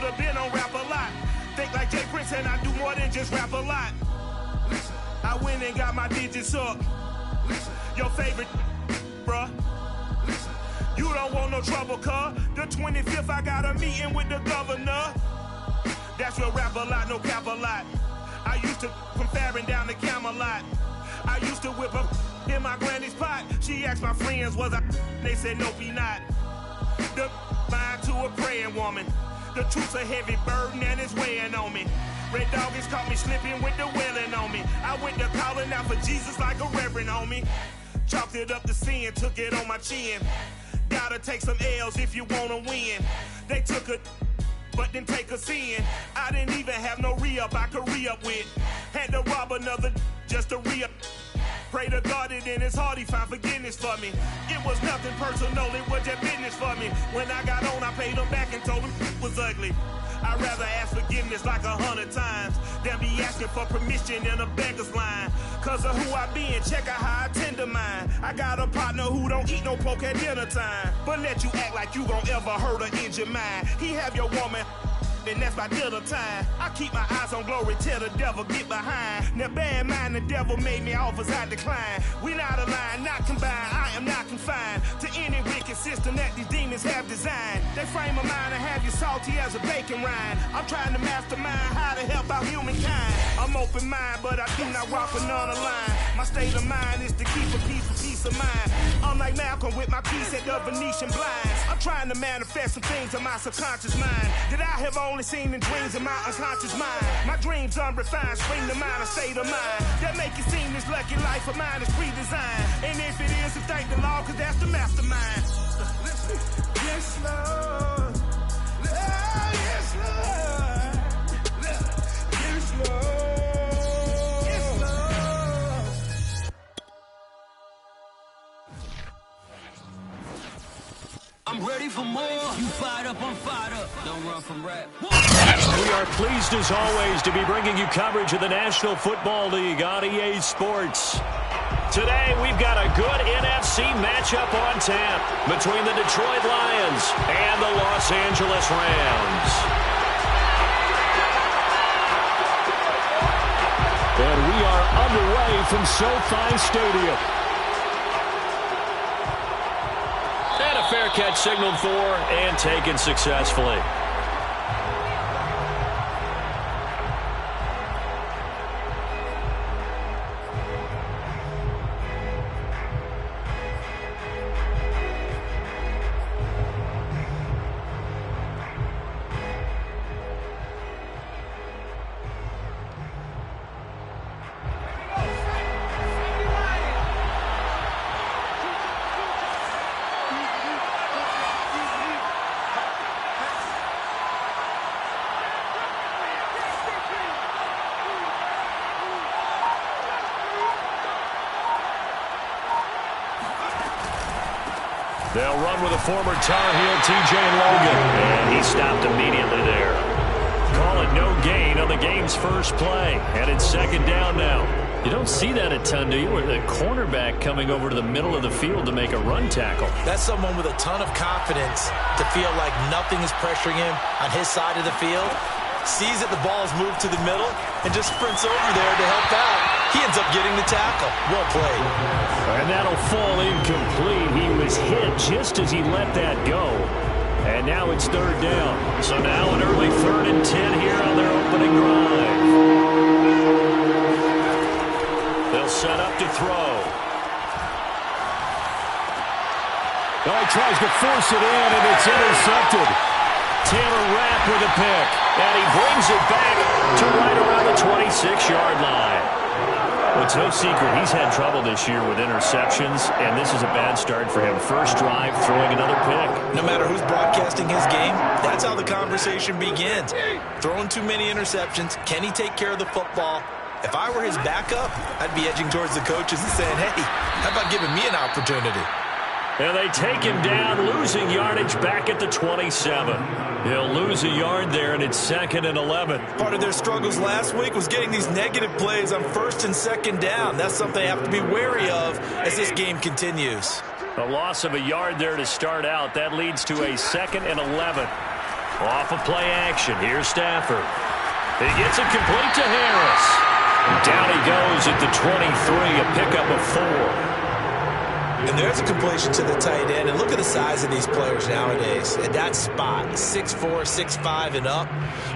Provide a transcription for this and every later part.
have been on rap a lot. Think like Jay Prince and I do more than just rap a lot. I went and got my digits up. Your favorite, bruh. You don't want no trouble, cuz. The 25th, I got a meeting with the governor. That's real rap a lot, no cap a lot. I used to from Farron down to Camelot. I used to whip up in my granny's pot. She asked my friends, was I? They said, nope, he not. The mind to a praying woman. The truth's a heavy burden and it's weighing on me. Red Doggies caught me slipping with the wailing on me. I went to calling out for Jesus like a reverend on me. Chalked it up to sin, took it on my chin. Gotta take some L's if you wanna win. They took a but didn't take a sin. I didn't even have no re-up I could re-up with. Had to rob another just to re-up. Pray to God that in his heart he found forgiveness for me. It was nothing personal, it was just business for me. When I got on, I paid him back and told him it was ugly. I'd rather ask forgiveness like 100 times than be asking for permission in a beggar's line. Cause of who I be and check out how I tend to mine. I got a partner who don't eat no pork at dinner time, but let you act like you gon' ever hurt or injure mine. He have your woman, and that's by dinner time. I keep my eyes on glory till the devil get behind. Now bear in mind the devil made me offers I decline. We not aligned, not combined, I am not confined to any wicked system that these demons have designed. They frame a mind and have you salty as a bacon rind. I'm trying to mastermind how to help out humankind. I'm open mind, but I do not walk another line. My state of mind is to keep a peace of mind. I'm like Malcolm with my piece at the Venetian blinds. I'm trying to manifest some things in my subconscious mind that I have only seen in dreams in my unconscious mind. My dreams unrefined, spring to mind, a state of mind that make it seem this lucky life of mine is pre-designed. And if it is, then thank the Lord, cause that's the mastermind. Yes, Lord. Oh, yes, Lord. Yes, Lord. I'm ready for more. You fired up, I'm fired up. Don't run from rap. We are pleased as always to be bringing you coverage of the National Football League on EA Sports. Today we've got a good NFC matchup on tap between the Detroit Lions and the Los Angeles Rams. And we are underway from SoFi Stadium. And a fair catch signaled for and taken successfully. They'll run with a former Tar Heel, T.J. Logan. And he stopped immediately there. Call it no gain on the game's first play. And it's second down now. You don't see that a ton, do you? Where the cornerback coming over to the middle of the field to make a run tackle. That's someone with a ton of confidence to feel like nothing is pressuring him on his side of the field. Sees that the ball's moved to the middle and just sprints over there to help out. He ends up getting the tackle. Well played. And that'll fall incomplete. He was hit just as he let that go. And now it's third down. So now an early 3rd and 10 here on their opening drive. They'll set up to throw. Oh, he tries to force it in, and it's intercepted. Taylor Rapp with a pick, and he brings it back to right around the 26-yard line. Well, it's no secret he's had trouble this year with interceptions, and this is a bad start for him. First drive, throwing another pick. No matter who's broadcasting his game, that's how the conversation begins. Throwing too many interceptions, can he take care of the football? If I were his backup, I'd be edging towards the coaches and saying, hey, how about giving me an opportunity? And they take him down, losing yardage back at the 27. He'll lose a yard there, and it's 2nd and 11. Part of their struggles last week was getting these negative plays on 1st and 2nd down. That's something they have to be wary of as this game continues. A loss of a yard there to start out. That leads to a 2nd and 11. Off of play action. Here's Stafford. He gets it complete to Harris. Down he goes at the 23, a pickup of 4. And there's a completion to the tight end. And look at the size of these players nowadays. At that spot, 6'4", 6'5", and up.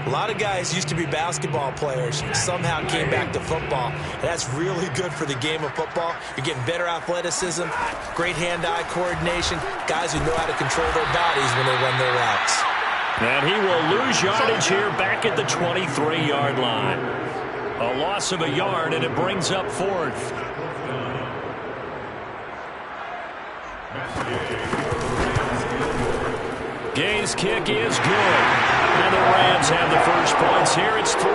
A lot of guys used to be basketball players, somehow came back to football. And that's really good for the game of football. You're getting better athleticism, great hand-eye coordination, guys who know how to control their bodies when they run their routes. And he will lose yardage here back at the 23-yard line. A loss of a yard, and it brings up 4th. Gay's kick is good. And the Rams have the first points here. It's 3-0.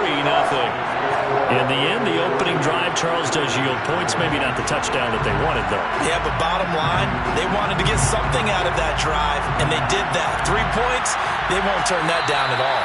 In the end, the opening drive, Charles, does yield points. Maybe not the touchdown that they wanted, though. Yeah, but bottom line, they wanted to get something out of that drive, and they did that. 3 points, they won't turn that down at all.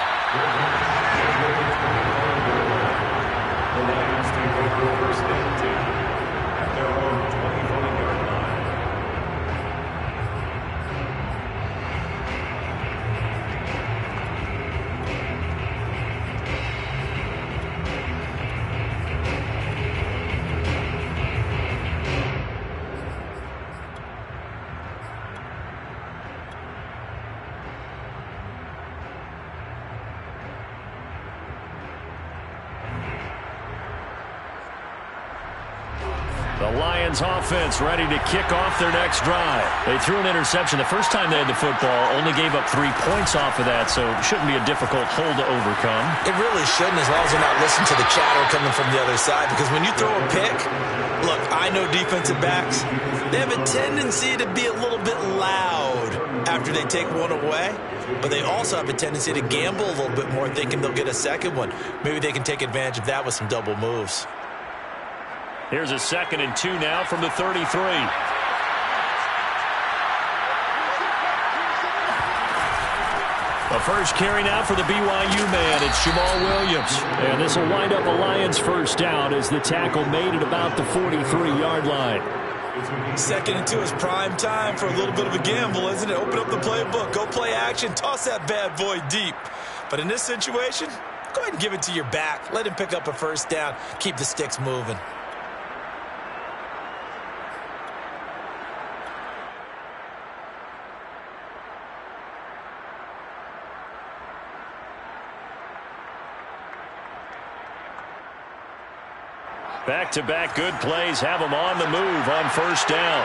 The Lions offense ready to kick off their next drive. They threw an interception the first time they had the football, only gave up 3 points off of that, so it shouldn't be a difficult hole to overcome. It really shouldn't, as long as they're not listening to the chatter coming from the other side, because when you throw a pick, look, I know defensive backs, they have a tendency to be a little bit loud after they take one away, but they also have a tendency to gamble a little bit more, thinking they'll get a second one. Maybe they can take advantage of that with some double moves. Here's a 2nd and 2 now from the 33. The first carry now for the BYU man. It's Jamal Williams. And this will wind up a Lions first down as the tackle made at about the 43-yard line. 2nd and 2 is prime time for a little bit of a gamble, isn't it? Open up the playbook, go play action, toss that bad boy deep. But in this situation, go ahead and give it to your back. Let him pick up a first down. Keep the sticks moving. Back-to-back good plays have them on the move on first down.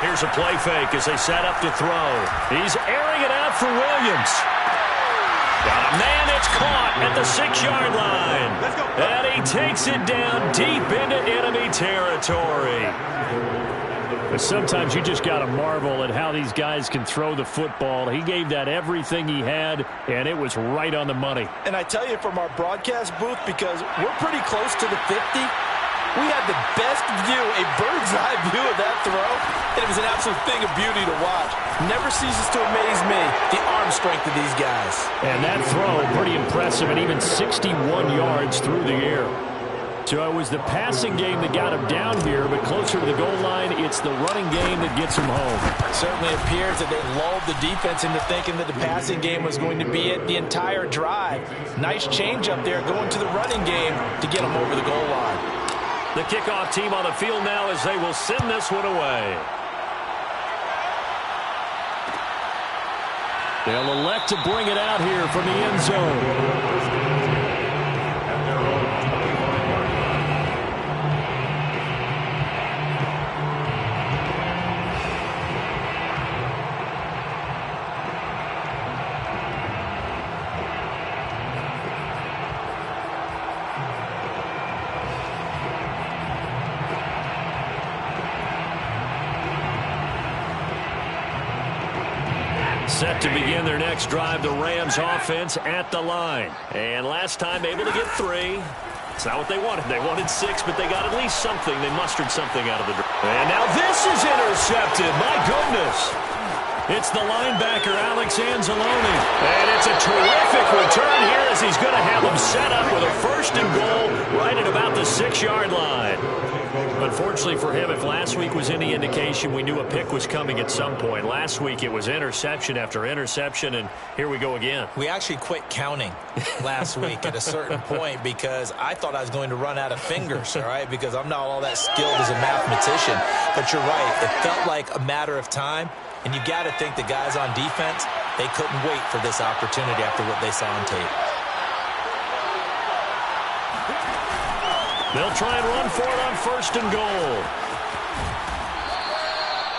Here's a play fake as they set up to throw. He's airing it out for Williams. Got a man, it's caught at the 6-yard line. And he takes it down deep into enemy territory. But sometimes you just got to marvel at how these guys can throw the football. He gave that everything he had, and it was right on the money. And I tell you, from our broadcast booth, because we're pretty close to the 50, we had the best view, a bird's-eye view of that throw, and it was an absolute thing of beauty to watch. Never ceases to amaze me, the arm strength of these guys. And that throw, pretty impressive, and even 61 yards through the air. So it was the passing game that got him down here, but closer to the goal line, it's the running game that gets him home. It certainly appears that they lulled the defense into thinking that the passing game was going to be it the entire drive. Nice change up there going to the running game to get them over the goal line. The kickoff team on the field now as they will send this one away. They'll elect to bring it out here from the end zone. Set to begin their next drive, the Rams offense at the line. And last time able to get 3. It's not what they wanted. They wanted 6, but they got at least something. They mustered something out of the drive. And now this is intercepted. My goodness. It's the linebacker, Alex Anzalone. And it's a terrific return here as he's going to have them set up with a 1st and goal right at about the 6-yard line. Unfortunately for him, if last week was any indication, we knew a pick was coming at some point. Last week it was interception after interception, and here we go again. We actually quit counting last week at a certain point because I thought I was going to run out of fingers, all right, because I'm not all that skilled as a mathematician. But you're right. It felt like a matter of time, and you got to think the guys on defense, they couldn't wait for this opportunity after what they saw on tape. They'll try and run for it on 1st and goal.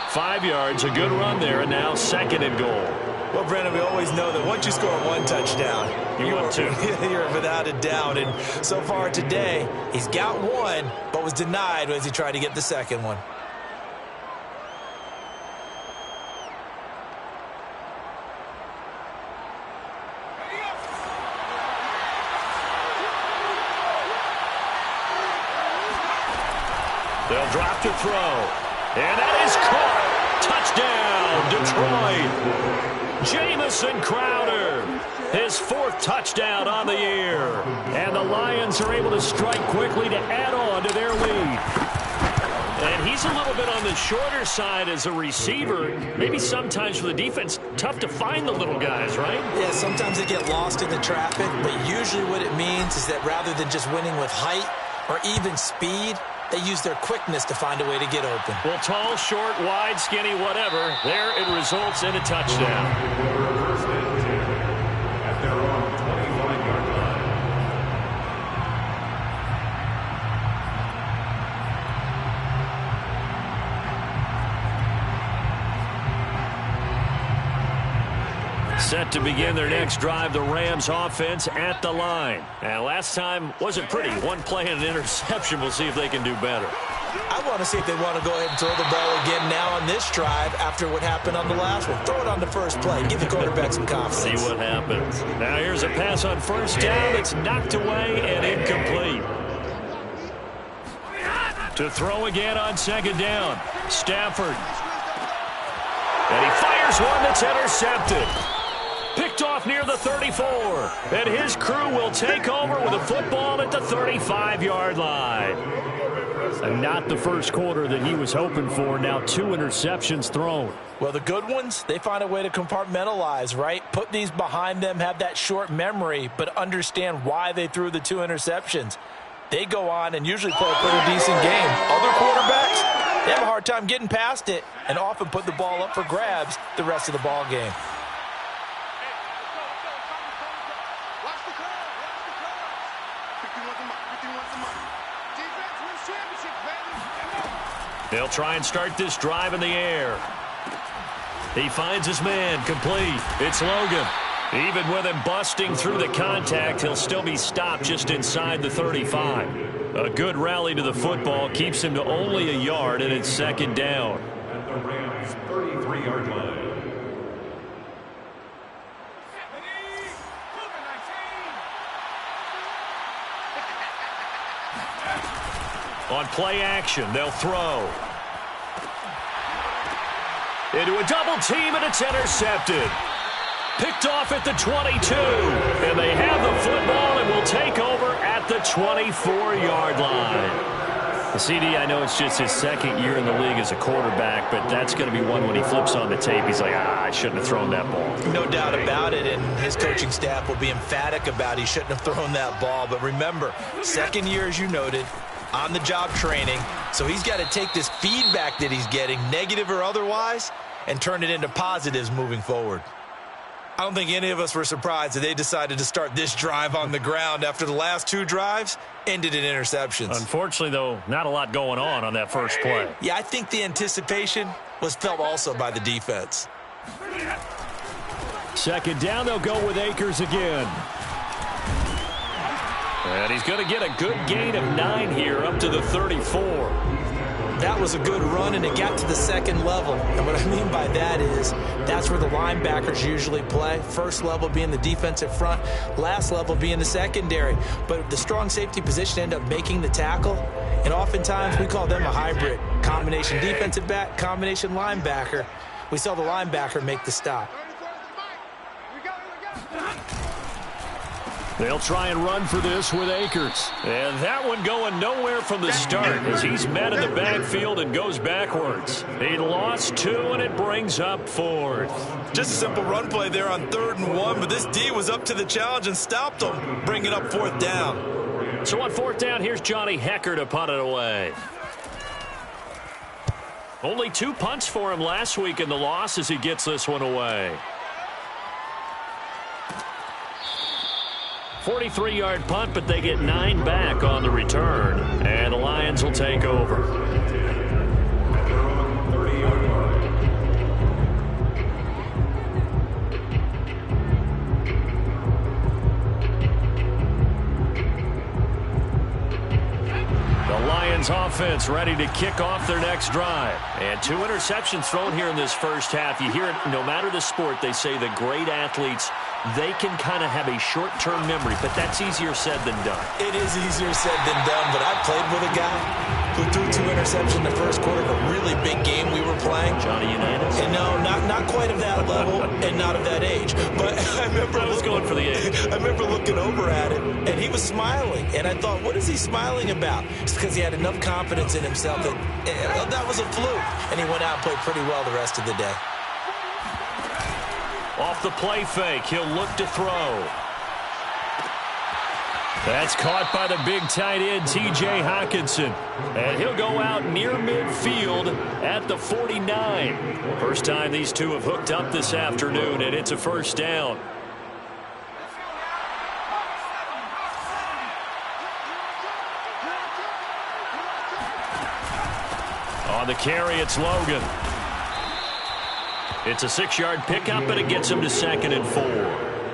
5 yards, a good run there, and now 2nd and goal. Well, Brendan, we always know that once you score one touchdown, you're without a doubt. And so far today, he's got one, but was denied as he tried to get the second one. They'll drop to throw. And that is caught. Touchdown, Detroit. Jamison Crowder, his 4th touchdown on the year. And the Lions are able to strike quickly to add on to their lead. And he's a little bit on the shorter side as a receiver. Maybe sometimes for the defense, tough to find the little guys, right? Yeah, sometimes they get lost in the traffic, but usually what it means is that rather than just winning with height or even speed, they use their quickness to find a way to get open. Well, tall, short, wide, skinny, whatever. There it results in a touchdown. Set to begin their next drive, the Rams offense at the line. And last time wasn't pretty. One play and an interception. We'll see if they can do better. I want to see if they want to go ahead and throw the ball again now on this drive after what happened on the last one. Throw it on the first play. Give the quarterback some confidence. See what happens. Now here's a pass on 1st down. It's knocked away and incomplete. To throw again on 2nd down. Stafford. And he fires one that's intercepted. Picked off near the 34. And his crew will take over with a football at the 35-yard line. And not the first quarter that he was hoping for. Now 2 interceptions thrown. Well, the good ones, they find a way to compartmentalize, right? Put these behind them, have that short memory, but understand why they threw the 2 interceptions. They go on and usually play a pretty decent game. Other quarterbacks, they have a hard time getting past it and often put the ball up for grabs the rest of the ball game. They'll try and start this drive in the air. He finds his man, complete. It's Logan. Even with him busting through the contact, he'll still be stopped just inside the 35. A good rally to the football keeps him to only a yard, and it's 2nd down. At the Rams' 33-yard line. On play action, they'll throw. Into a double team, and it's intercepted. Picked off at the 22. And they have the football and will take over at the 24-yard line. The CD, I know it's just his 2nd year in the league as a quarterback, but that's going to be one when he flips on the tape. He's like, I shouldn't have thrown that ball. No doubt about it, and his coaching staff will be emphatic about he shouldn't have thrown that ball. But remember, 2nd year, as you noted, on-the-job training, so he's got to take this feedback that he's getting, negative or otherwise, and turn it into positives moving forward. I don't think any of us were surprised that they decided to start this drive on the ground after the last 2 drives ended in interceptions. Unfortunately, though, not a lot going on that first play. Yeah, I think the anticipation was felt also by the defense. 2nd down, they'll go with Akers again. And he's going to get a good gain of 9 here up to the 34. That was a good run, and it got to the 2nd level. And what I mean by that is that's where the linebackers usually play. First level being the defensive front, last level being the secondary. But the strong safety position ended up making the tackle, and oftentimes we call them a hybrid. Combination defensive back, combination linebacker. We saw the linebacker make the stop. They'll try and run for this with Akers. And that one going nowhere from the start as he's met in the backfield and goes backwards. He lost 2, and it brings up 4th. Just a simple run play there on 3rd and 1, but this D was up to the challenge and stopped him, bringing up 4th down. So on 4th down, here's Johnny Hecker to punt it away. Only 2 punts for him last week in the loss as he gets this one away. 43-yard punt, but they get 9 back on the return, and the Lions will take over. 30-yard line. The Lions offense ready to kick off their next drive. And 2 interceptions thrown here in this first half. You hear it, no matter the sport, they say the great athletes, they can kind of have a short-term memory, but that's easier said than done. It is easier said than done, but I played with a guy who threw 2 interceptions in the first quarter of a really big game we were playing. Johnny Unitas? And no, not quite of that level and not of that age. But I remember going for the age. I remember looking over at him, and he was smiling. And I thought, what is he smiling about? It's because he had enough confidence in himself that was a fluke. And he went out and played pretty well the rest of the day. Off the play fake, he'll look to throw. That's caught by the big tight end, T.J. Hockenson. And he'll go out near midfield at the 49. First time these two have hooked up this afternoon, and it's a first down. On the carry, it's Logan. It's a 6-yard pickup, and it gets him to 2nd and 4.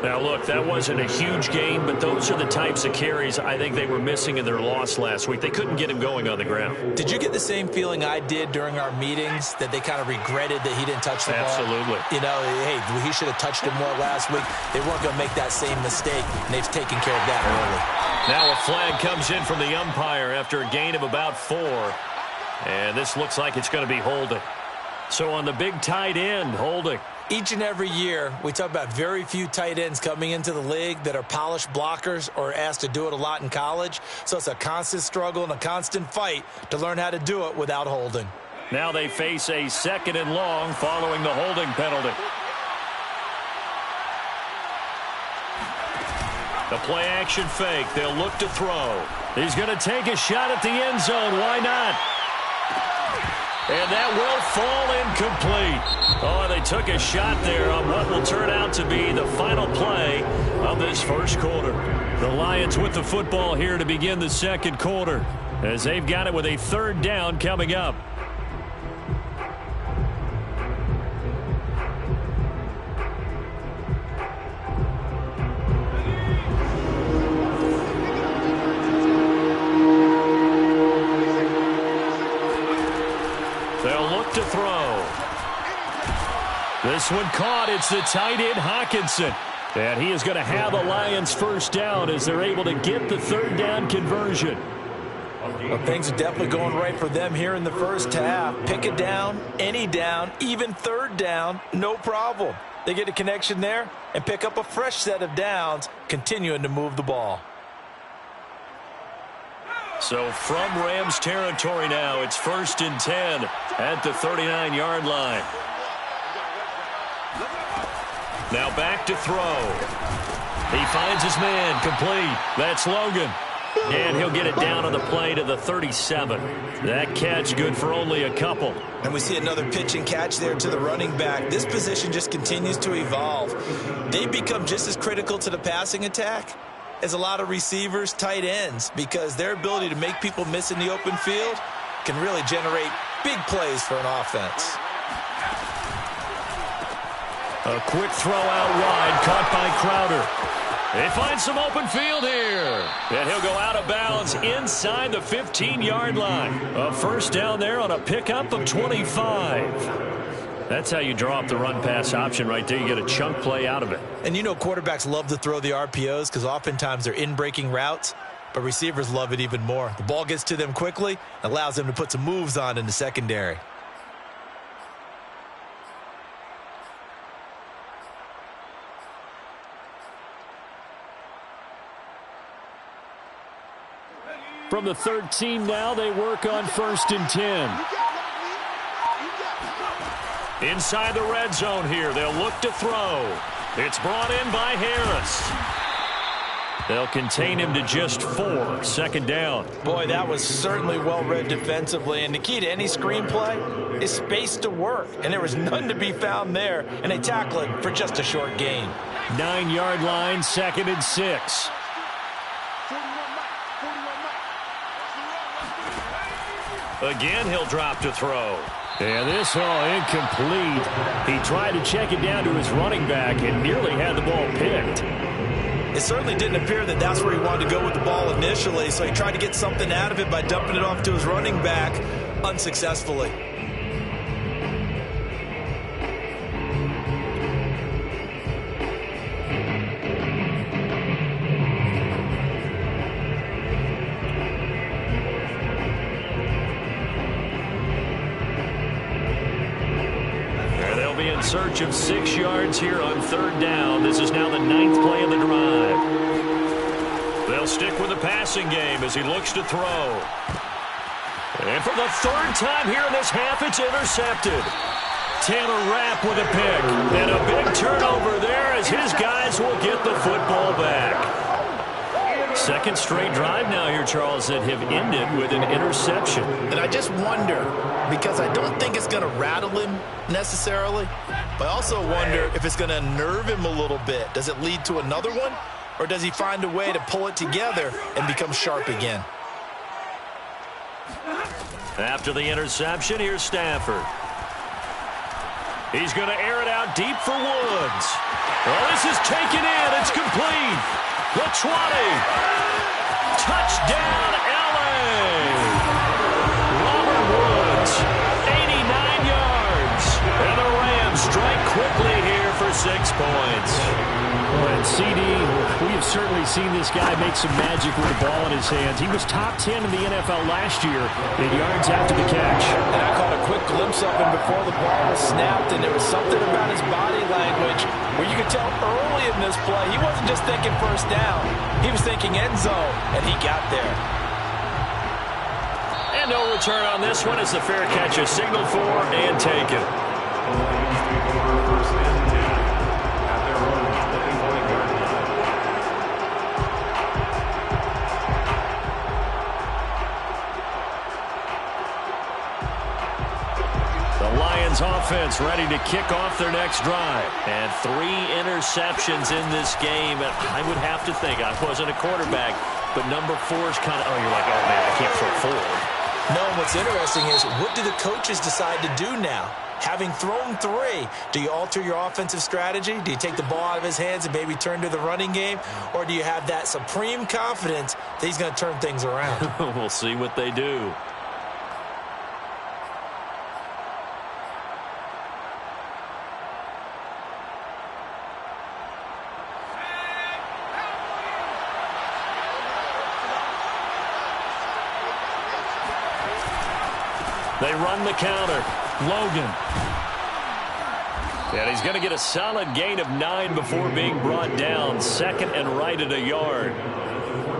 Now, look, that wasn't a huge gain, but those are the types of carries I think they were missing in their loss last week. They couldn't get him going on the ground. Did you get the same feeling I did during our meetings, that they kind of regretted that he didn't touch the ball? Absolutely. You know, hey, he should have touched it more last week. They weren't going to make that same mistake, and they've taken care of that early. Now a flag comes in from the umpire after a gain of about 4. And this looks like it's going to be holding. So on the big tight end, holding. Each and every year, we talk about very few tight ends coming into the league that are polished blockers or asked to do it a lot in college. So it's a constant struggle and a constant fight to learn how to do it without holding. Now they face a 2nd and long following the holding penalty. The play action fake. They'll look to throw. He's going to take a shot at the end zone. Why not? And that will fall incomplete. Oh, they took a shot there on what will turn out to be the final play of this first quarter. The Lions with the football here to begin the second quarter, as they've got it with a 3rd down coming up. They'll look to throw. This one caught. It's the tight end, Hockenson. And he is going to have the Lions first down as they're able to get the 3rd down conversion. Well, things are definitely going right for them here in the first half. Pick it down, any down, even 3rd down, no problem. They get a connection there and pick up a fresh set of downs, continuing to move the ball. So from Rams territory now, it's 1st and 10 at the 39-yard line. Now back to throw. He finds his man, complete. That's Logan. And he'll get it down on the play to the 37. That catch good for only a couple. And we see another pitch and catch there to the running back. This position just continues to evolve. They become just as critical to the passing attack as a lot of receivers, tight ends, because their ability to make people miss in the open field can really generate big plays for an offense. A quick throw out wide, caught by Crowder. They find some open field here. And he'll go out of bounds inside the 15-yard line. A first down there on a pickup of 25. That's how you draw up the run-pass option right there. You get a chunk play out of it. And you know quarterbacks love to throw the RPOs because oftentimes they're in-breaking routes, but receivers love it even more. The ball gets to them quickly, allows them to put some moves on in the secondary. From the 13 now, they work on 1st and 10. Inside the red zone here, they'll look to throw. It's brought in by Harris. They'll contain him to just 4. 2nd down. Boy, that was certainly well-read defensively. And the key to any screenplay is space to work. And there was none to be found there. And they tackle it for just a short gain. 9-yard line, 2nd and 6. Again, he'll drop to throw. And this all incomplete. He tried to check it down to his running back and nearly had the ball picked. It certainly didn't appear that that's where he wanted to go with the ball initially, so he tried to get something out of it by dumping it off to his running back unsuccessfully. In search of 6 yards here on 3rd down. This is now the 9th play of the drive. They'll stick with the passing game as he looks to throw. And for the 3rd time here in this half, it's intercepted. Taylor Rapp with a pick. And a big turnover there as his guys will get the football back. 2nd straight drive now here, Charles, that have ended with an interception. And I just wonder, because I don't think it's going to rattle him necessarily, but I also wonder if it's going to nerve him a little bit. Does it lead to another one, or does he find a way to pull it together and become sharp again? After the interception, here's Stafford. He's going to air it out deep for Woods. Well, this is taken in. It's complete. The 20. Touchdown, L.A. Robert Woods, 89 yards. And the Rams strike quickly here for 6 points. Well, and CD, we have certainly seen this guy make some magic with the ball in his hands. He was top 10 in the NFL last year in yards after the catch. And I caught a quick glimpse of him before the ball was snapped, and there was something about his body language where you could tell early in this play he wasn't just thinking 1st down. He was thinking end zone, and he got there. And no return on this one as the fair catch is signaled for and taken. Offense ready to kick off their next drive. And 3 interceptions in this game. And I would have to think, I wasn't a quarterback, but number 4 is kind of, you're like, oh, man, I can't throw forward. No, what's interesting is, what do the coaches decide to do now? Having thrown 3, do you alter your offensive strategy? Do you take the ball out of his hands and maybe turn to the running game? Or do you have that supreme confidence that he's going to turn things around? We'll see what they do. They run the counter. Logan. And he's going to get a solid gain of 9 before being brought down. 2nd and right at a yard.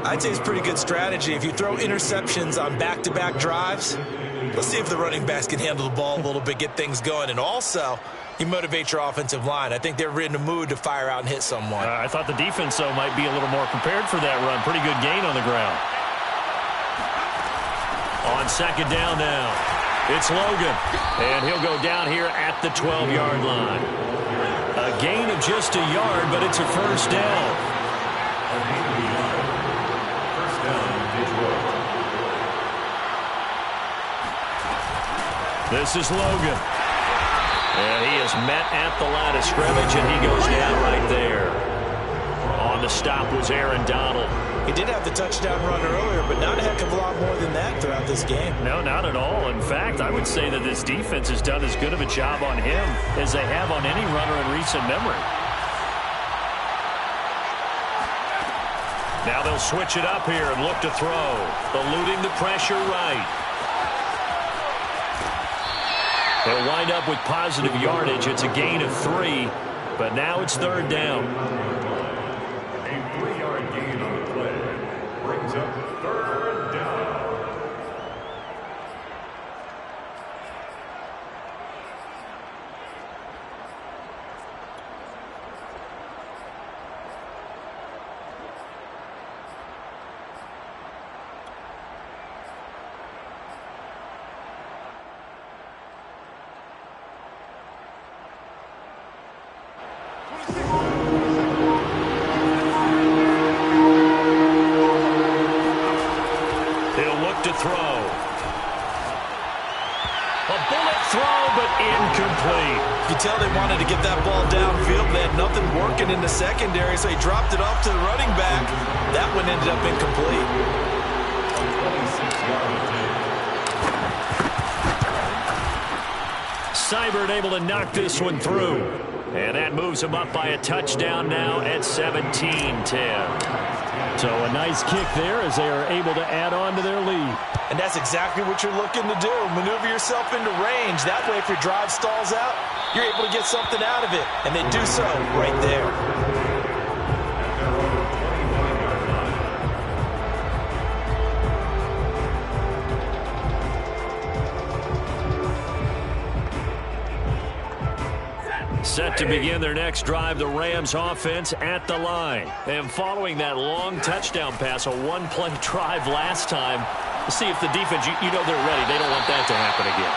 I'd say it's pretty good strategy. If you throw interceptions on back-to-back drives, let's see if the running backs can handle the ball a little bit, get things going. And also, you motivate your offensive line. I think they're in a mood to fire out and hit someone. I thought the defense, though, might be a little more prepared for that run. Pretty good gain on the ground. On 2nd down now. It's Logan, and he'll go down here at the 12-yard line. A gain of just a yard, but it's a 1st down. First down, Detroit. This is Logan. And he is met at the line of scrimmage, and he goes down right there. On the stop was Aaron Donald. He did have the touchdown run earlier, but not a heck of a lot more than that throughout this game. No, not at all. In fact, I would say that this defense has done as good of a job on him as they have on any runner in recent memory. Now they'll switch it up here and look to throw. Eluding the pressure right. They'll wind up with positive yardage. It's a gain of 3, but now it's 3rd down. A 3-yard gain on the play brings up 3rd down. Incomplete. You can tell they wanted to get that ball downfield. They had nothing working in the secondary, so he dropped it off to the running back. That one ended up incomplete. 26-yard attempt. Seibert able to knock this one through. And that moves him up by a touchdown now at 17-10. So a nice kick there as they are able to add on to their lead. And that's exactly what you're looking to do. Maneuver yourself into range. That way, if your drive stalls out, you're able to get something out of it. And they do so right there. Set to begin their next drive, the Rams offense at the line. And following that long touchdown pass, a one-play drive last time, see if the defense, you know they're ready. They don't want that to happen again.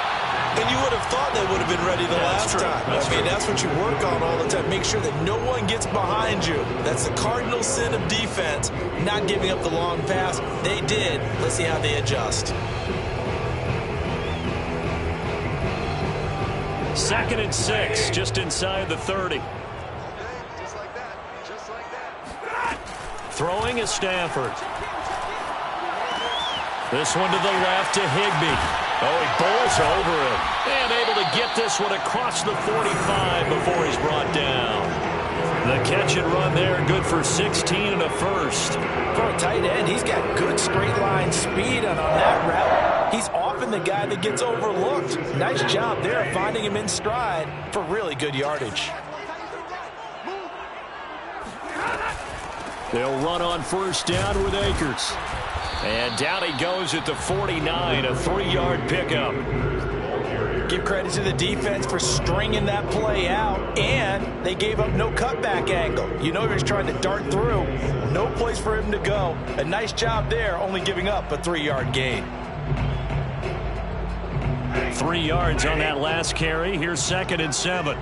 And you would have thought they would have been ready the last time. That's what you work on all the time. Make sure that no one gets behind you. That's the cardinal sin of defense, not giving up the long pass. They did. Let's see how they adjust. 2nd and 6, just inside the 30. Just like that. Just like that. Throwing is Stafford. This one to the left to Higbee. Oh, he bowls over it. And able to get this one across the 45 before he's brought down. The catch and run there, good for 16 and a first. For a tight end, he's got good straight line speed, and on that route, he's often the guy that gets overlooked. Nice job there finding him in stride for really good yardage. They'll run on first down with Akers. And down he goes at the 49, a 3-yard pickup. Give credit to the defense for stringing that play out, and they gave up no cutback angle. You know he was trying to dart through. No place for him to go. A nice job there, only giving up a 3-yard gain. 3 yards on that last carry. Here's 2nd and 7.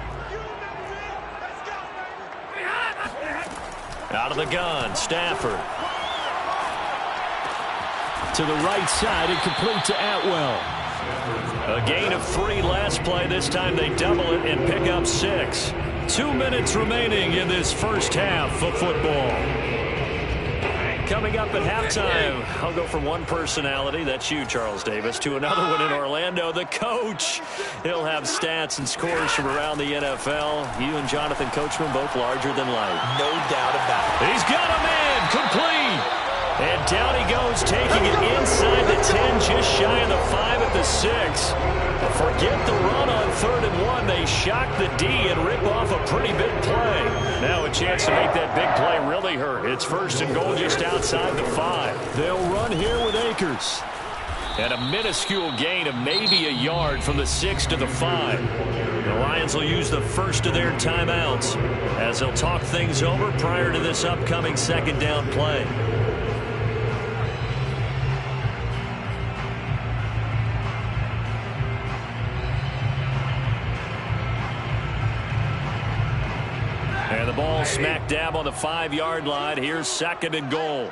Out of the gun, Stafford. To the right side and complete to Atwell. A gain of 3 last play. This time they double it and pick up 6. 2 minutes remaining in this first half of football. Coming up at halftime, I'll go from one personality, that's you, Charles Davis, to another one in Orlando, the coach. He'll have stats and scores from around the NFL. You and Jonathan Coachman both larger than life. No doubt about it. He's got a man, complete. And down he goes, taking it inside the 10, just shy of the 5 at the 6. Forget the run on 3rd and 1. They shock the D and rip off a pretty big play. Now a chance to make that big play really hurt. It's 1st and goal just outside the 5. They'll run here with Akers. And a minuscule gain of maybe a yard from the 6 to the 5. The Lions will use the first of their timeouts as they'll talk things over prior to this upcoming 2nd down play. And the ball smack dab on the 5-yard line. Here's 2nd and goal.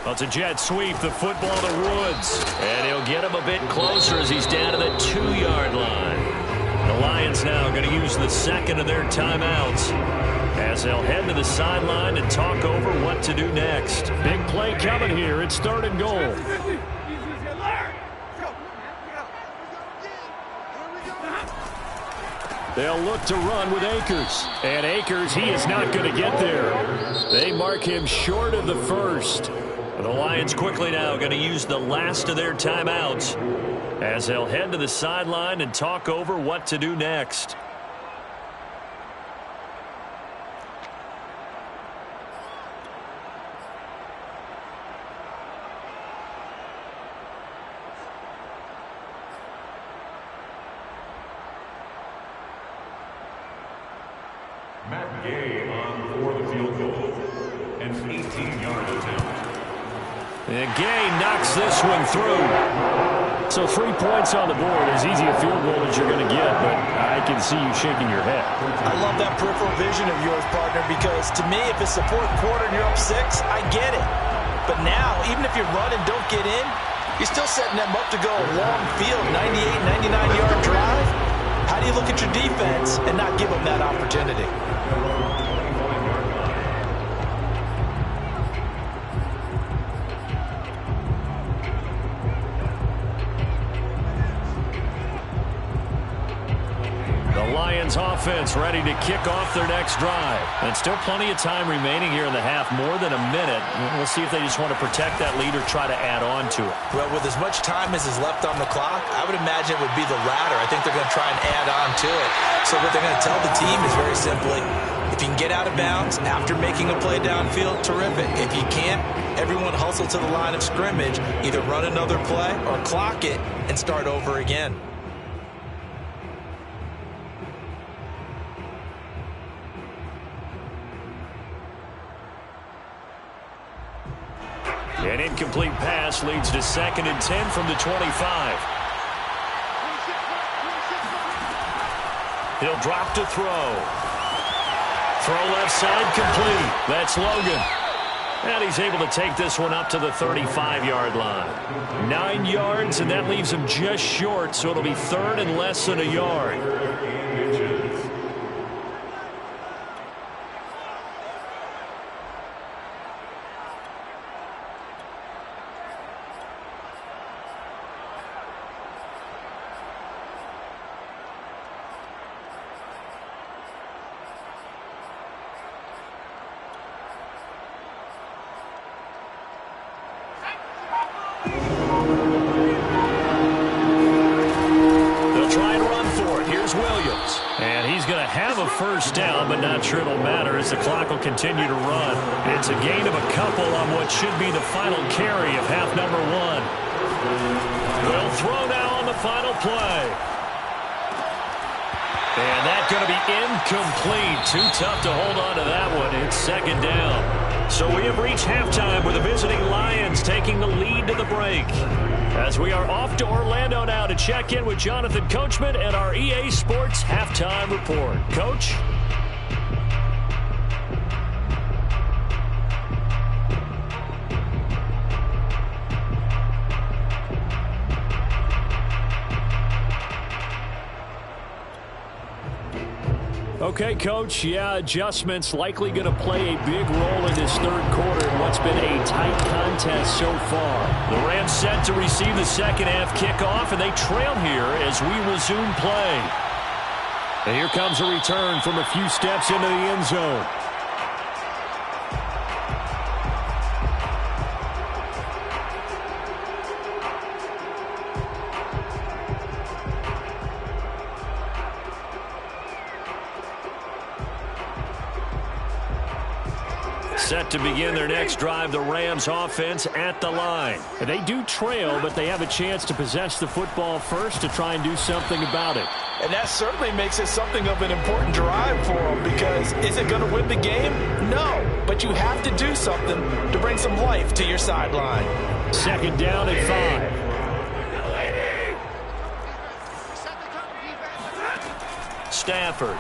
Well, it's a jet sweep, the football to Woods. And he'll get him a bit closer as he's down to the 2-yard line. The Lions now going to use the 2nd of their timeouts as they'll head to the sideline and talk over what to do next. Big play coming here. It's 3rd and goal. They'll look to run with Akers. And Akers, he is not going to get there. They mark him short of the 1st. The Lions quickly now going to use the last of their timeouts as they'll head to the sideline and talk over what to do next. Matt Gay on for the field goal. An 18-yard attempt. And Gay knocks this one through. So 3 points on the board, as easy a field goal as you're going to get, but I can see you shaking your head. I love that peripheral vision of yours, partner, because to me, if it's the 4th quarter and you're up 6, I get it. But now, even if you run and don't get in, You're still setting them up to go a long field, 98, 99-yard drive. How do you look at your defense and not give them that opportunity? Offense ready to kick off their next drive. And still plenty of time remaining here in the half, more than a minute. We'll see if they just want to protect that lead or try to add on to it. Well, with as much time as is left on the clock, I would imagine it would be the latter. I think they're going to try and add on to it. So what they're going to tell the team is very simply, if you can get out of bounds after making a play downfield, terrific. If you can't, everyone hustle to the line of scrimmage, either run another play or clock it and start over again. An incomplete pass leads to 2nd and 10 from the 25. He'll drop to throw. Throw left side complete. That's Logan. And he's able to take this one up to the 35-yard line. 9 yards, and that leaves him just short, so it'll be 3rd and less than a yard. First down, but not sure it'll matter as the clock will continue to run. It's a gain of a couple on what should be the final carry of half number 1. Will throw now on the final play. And that's going to be incomplete. Too tough to hold on to that one. It's 2nd down. So we have reached halftime with the visiting Lions taking the lead to the break. As we are off to Orlando now to check in with Jonathan Coachman and our EA Sports Halftime Report. Coach? Okay, Coach. Yeah, adjustments likely going to play a big role in this 3rd quarter in what's been a tight contest so far. The Rams set to receive the 2nd half kickoff, and they trail here as we resume play. And here comes a return from a few steps into the end zone. Set to begin their next drive, the Rams offense at the line. They do trail, but they have a chance to possess the football first to try and do something about it. And that certainly makes it something of an important drive for them, because is it going to win the game? No, but you have to do something to bring some life to your sideline. 2nd down and 5. Stafford.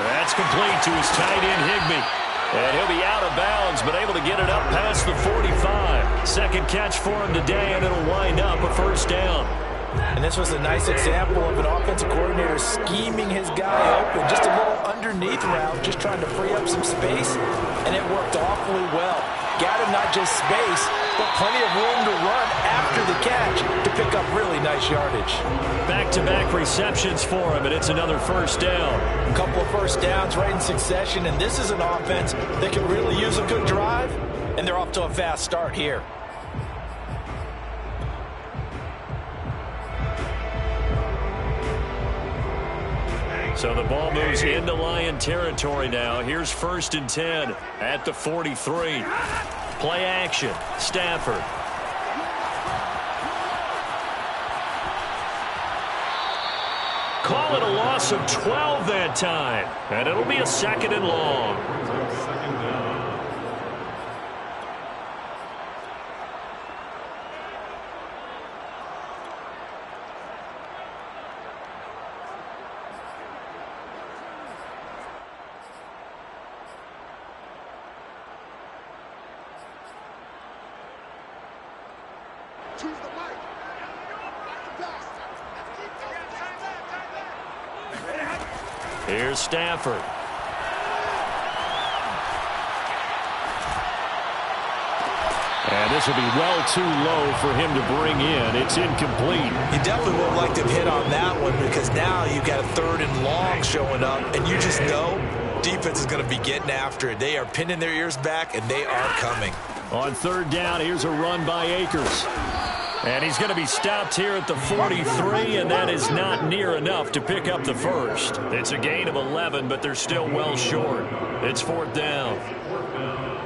That's complete to his tight end, Higbee. And he'll be out of bounds, but able to get it up past the 45. 2nd catch for him today, and it'll wind up a 1st down. And this was a nice example of an offensive coordinator scheming his guy open. Just a little underneath route, just trying to free up some space, and it worked awfully well. Got him not just space, but plenty of room to run after the catch to pick up really nice yardage. Back-to-back receptions for him, and it's another 1st down. A couple of 1st downs right in succession, and this is an offense that can really use a good drive, and they're off to a fast start here. So the ball moves into Lion territory now. Here's 1st and 10 at the 43. Play action. Stafford. Call it a loss of 12 that time. And it'll be a 2nd and long. Here's Stafford. And this will be well too low for him to bring in. It's incomplete. You definitely would have liked to have hit on that one because now you've got a 3rd and long showing up, and you just know defense is going to be getting after it. They are pinning their ears back, and they are coming. On 3rd down, here's a run by Akers. And he's going to be stopped here at the 43, and that is not near enough to pick up the first. It's a gain of 11, but they're still well short. It's 4th down.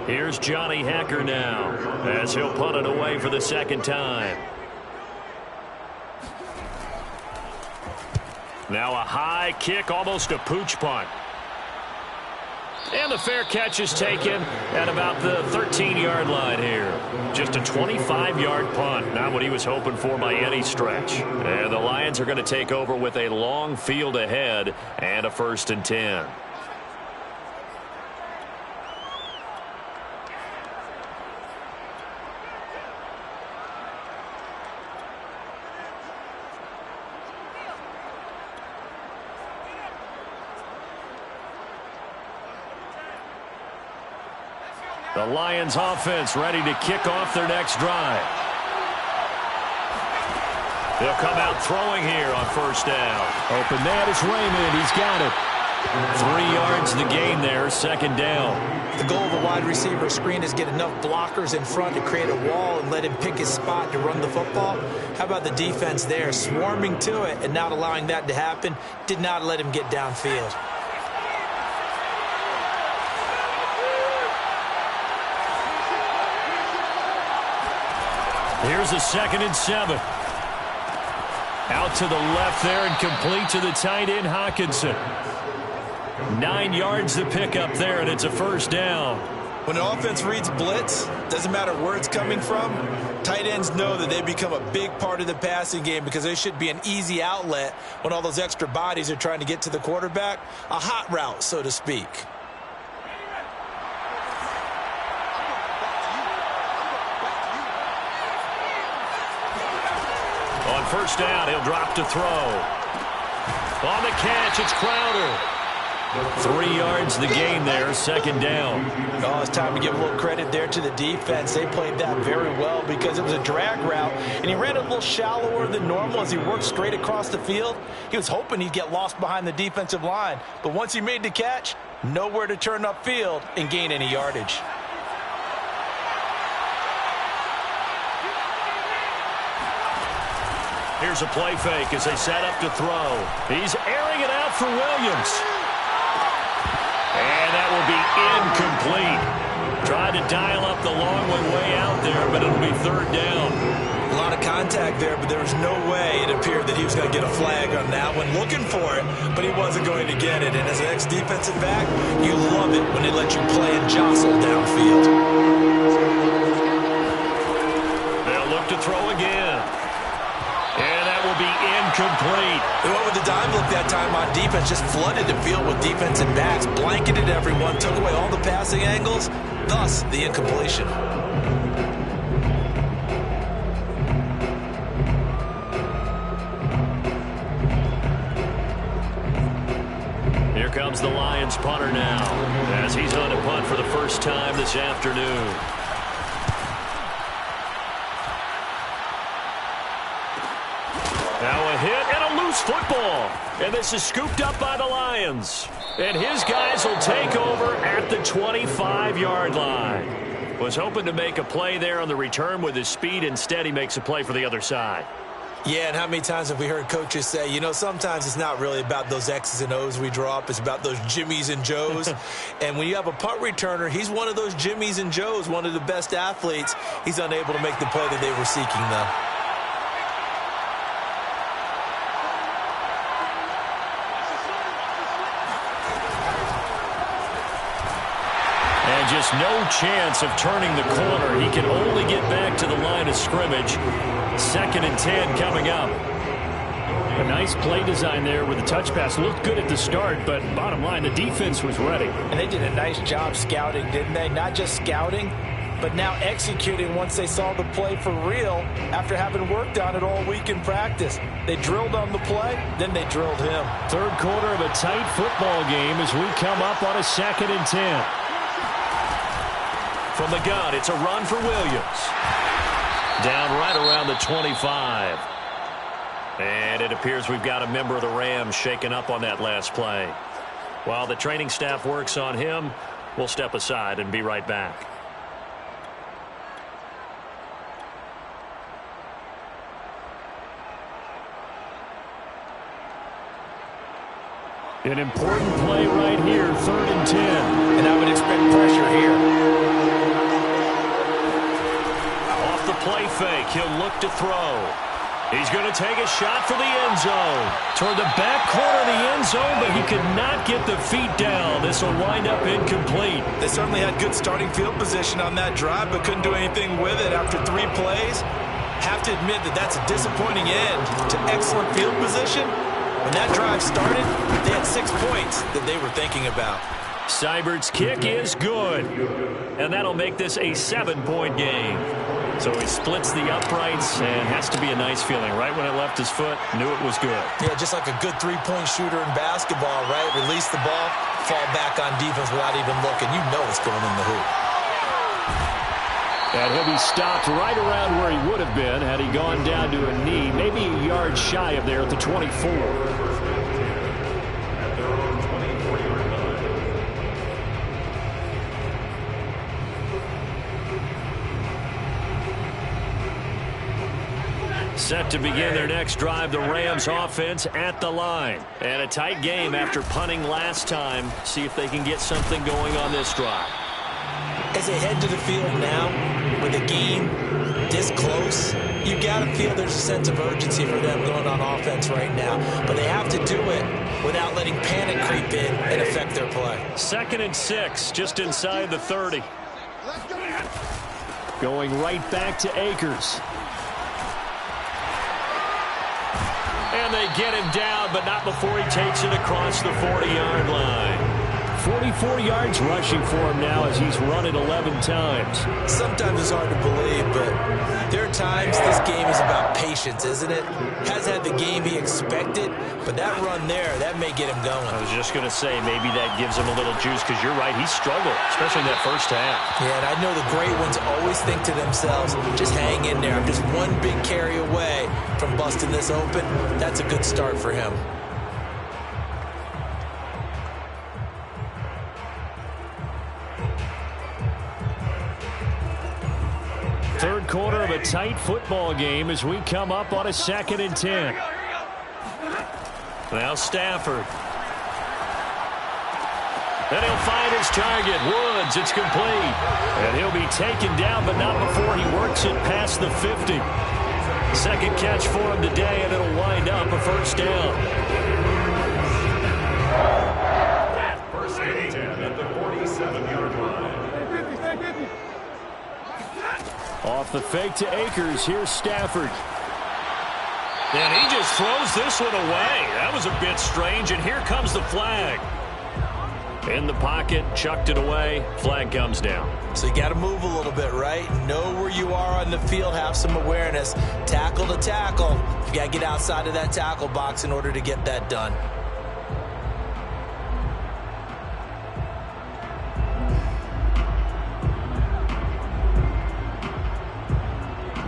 Here's Johnny Hacker now as he'll punt it away for the 2nd time. Now a high kick, almost a pooch punt. And the fair catch is taken at about the 13-yard line here. Just a 25-yard punt, not what he was hoping for by any stretch. And the Lions are going to take over with a long field ahead and a 1st and 10. The Lions offense ready to kick off their next drive. They'll come out throwing here on 1st down. Open man is Raymond. He's got it. 3 yards the gain there, 2nd down. The goal of a wide receiver screen is get enough blockers in front to create a wall and let him pick his spot to run the football. How about the defense there, swarming to it and not allowing that to happen? Did not let him get downfield. Here's a 2nd and 7. Out to the left there and complete to the tight end, Hawkinson. 9 yards to pick up there, and it's a 1st down. When an offense reads blitz, doesn't matter where it's coming from, tight ends know that they become a big part of the passing game because they should be an easy outlet when all those extra bodies are trying to get to the quarterback. A hot route, so to speak. On 1st down, he'll drop to throw. On the catch, it's Crowder. 3 yards the gain there, 2nd down. Oh, it's time to give a little credit there to the defense. They played that very well because it was a drag route, and he ran a little shallower than normal as he worked straight across the field. He was hoping he'd get lost behind the defensive line, but once he made the catch, nowhere to turn upfield and gain any yardage. Here's a play fake as they set up to throw. He's airing it out for Williams. And that will be incomplete. Tried to dial up the long way out there, but it'll be 3rd down. A lot of contact there, but there was no way it appeared that he was going to get a flag on that one. Looking for it, but he wasn't going to get it. And as an ex-defensive back, you love it when they let you play and jostle downfield. They'll look to throw again. And that will be incomplete. They went with the dime look that time on defense, just flooded the field with defensive backs, blanketed everyone, took away all the passing angles, thus the incompletion. Here comes the Lions punter now as he's on to punt for the 1st time this afternoon. Now a hit and a loose football. And this is scooped up by the Lions. And his guys will take over at the 25-yard line. Was hoping to make a play there on the return with his speed. Instead, he makes a play for the other side. Yeah, and how many times have we heard coaches say, you know, sometimes it's not really about those X's and O's we draw up. It's about those Jimmies and Joes. And when you have a punt returner, he's one of those Jimmies and Joes, one of the best athletes. He's unable to make the play that they were seeking, though. And just no chance of turning the corner. He can only get back to the line of scrimmage. 2nd and 10 coming up. A nice play design there with the touch pass. Looked good at the start, but bottom line, the defense was ready. And they did a nice job scouting, didn't they? Not just scouting, but now executing once they saw the play for real after having worked on it all week in practice. They drilled on the play, then they drilled him. Third quarter of a tight football game as we come up on a 2nd and 10. From the gun, it's a run for Williams. Down right around the 25. And it appears we've got a member of the Rams shaken up on that last play. While the training staff works on him, we'll step aside and be right back. An important play right here, 3rd and 10. And I would expect pressure here. Off the play fake, he'll look to throw. He's going to take a shot for the end zone. Toward the back corner of the end zone, but he could not get the feet down. This will wind up incomplete. They certainly had good starting field position on that drive, but couldn't do anything with it after 3 plays. Have to admit that that's a disappointing end to excellent field position. When that drive started, they had 6 points that they were thinking about. Seibert's kick is good. And that'll make this a 7-point game. So he splits the uprights and has to be a nice feeling. Right when it left his foot, knew it was good. Yeah, just like a good 3-point shooter in basketball, right? Release the ball, fall back on defense without even looking. You know it's going in the hoop. And he'll be stopped right around where he would have been had he gone down to a knee, maybe a yard shy of there at the 24. Set to begin their next drive, the Rams offense at the line. And a tight game after punting last time. See if they can get something going on this drive. As they head to the field now, with a game this close, you got to feel there's a sense of urgency for them going on offense right now. But they have to do it without letting panic creep in and affect their play. 2nd and 6, just inside the 30. Going right back to Akers. And they get him down, but not before he takes it across the 40-yard line. 44 yards rushing for him now as he's run it 11 times. Sometimes it's hard to believe, but there are times this game is about patience, isn't it? Has had the game he expected, but that run there, that may get him going. I was just going to say, maybe that gives him a little juice, because you're right, he struggled, especially in that first half. Yeah, and I know the great ones always think to themselves, just hang in there. I'm just one big carry away from busting this open. That's a good start for him. Third quarter of a tight football game as we come up on a 2nd and 10. Now Stafford. Then he'll find his target. Woods, it's complete. And he'll be taken down, but not before he works it past the 50. Second catch for him today, and it'll wind up a first down. First and 10 at the 47-yard line. Off the fake to Akers. Here's Stafford. And he just throws this one away. That was a bit strange, and here comes the flag. In the pocket, chucked it away. Flag comes down. So you got to move a little bit, right? Know where you are on the field, have some awareness. Tackle to tackle. You got to get outside of that tackle box in order to get that done.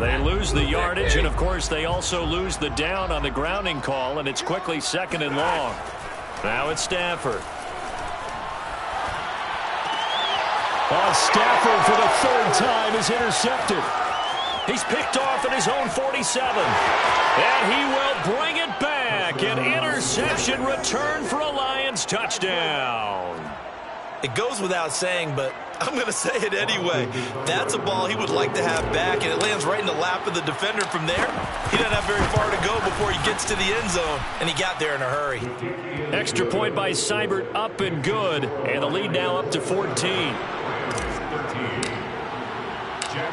They lose the yardage, and of course they also lose the down on the grounding call, and it's quickly 2nd and long. Now it's Stafford. Stafford for the 3rd time is intercepted. He's picked off at his own 47. And he will bring it back. An interception return for a Lions touchdown. It goes without saying, but I'm going to say it anyway. That's a ball he would like to have back, and it lands right in the lap of the defender from there. He doesn't have very far to go before he gets to the end zone, and he got there in a hurry. Extra point by Seibert, up and good, and the lead now up to 14.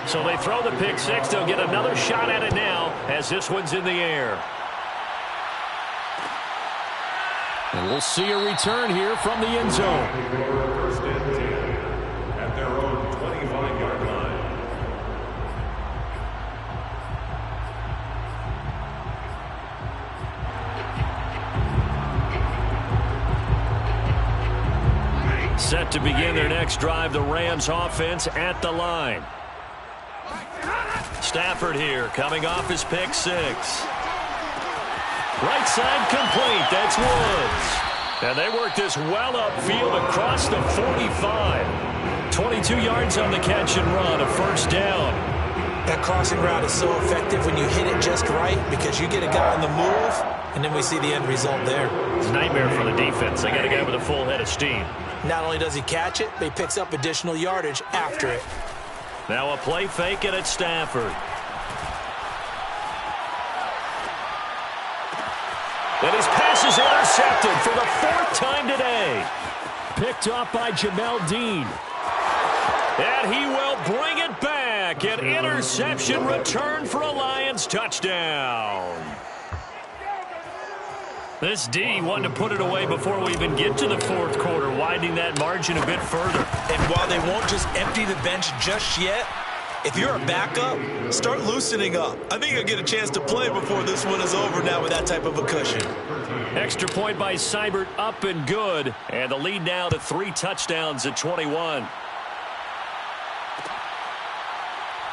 So they throw the pick six. They'll get another shot at it now as this one's in the air. And we'll see a return here from the end zone. First and 10 at their own 25-yard line. Set to begin their next drive, the Rams offense at the line. Stafford here, coming off his pick six. Right side complete. That's Woods. And they work this well upfield across the 45. 22 yards on the catch and run, a first down. That crossing route is so effective when you hit it just right because you get a guy on the move, and then we see the end result there. It's a nightmare for the defense. They got a guy with a full head of steam. Not only does he catch it, but he picks up additional yardage after it. Now a play fake, and it's Stafford. And his pass is intercepted for the fourth time today. Picked up by Jamel Dean. And he will bring it back. An interception return for a Lions touchdown. This D wanted to put it away before we even get to the fourth quarter, widening that margin a bit further. And while they won't just empty the bench just yet, if you're a backup, start loosening up. I think you'll get a chance to play before this one is over now with that type of a cushion. Extra point by Seibert, up and good. And the lead now to 3 touchdowns at 21.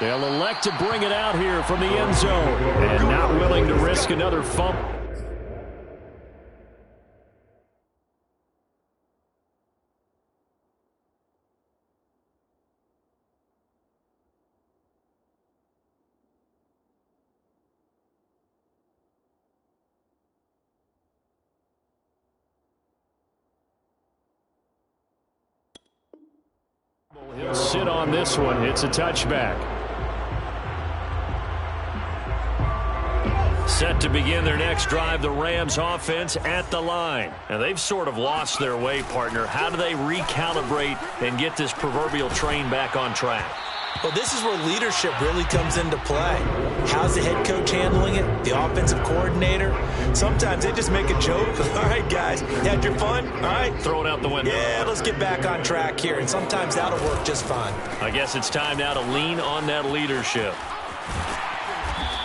They'll elect to bring it out here from the end zone. And not willing to risk another fumble. He'll sit on this one. It's a touchback. Set to begin their next drive, the Rams offense at the line. And they've sort of lost their way, partner. How do they recalibrate and get this proverbial train back on track? Well, this is where leadership really comes into play. How's the head coach handling it? The offensive coordinator? Sometimes they just make a joke. All right, guys, had your fun? All right. Throw it out the window. Yeah, let's get back on track here. And sometimes that'll work just fine. I guess it's time now to lean on that leadership.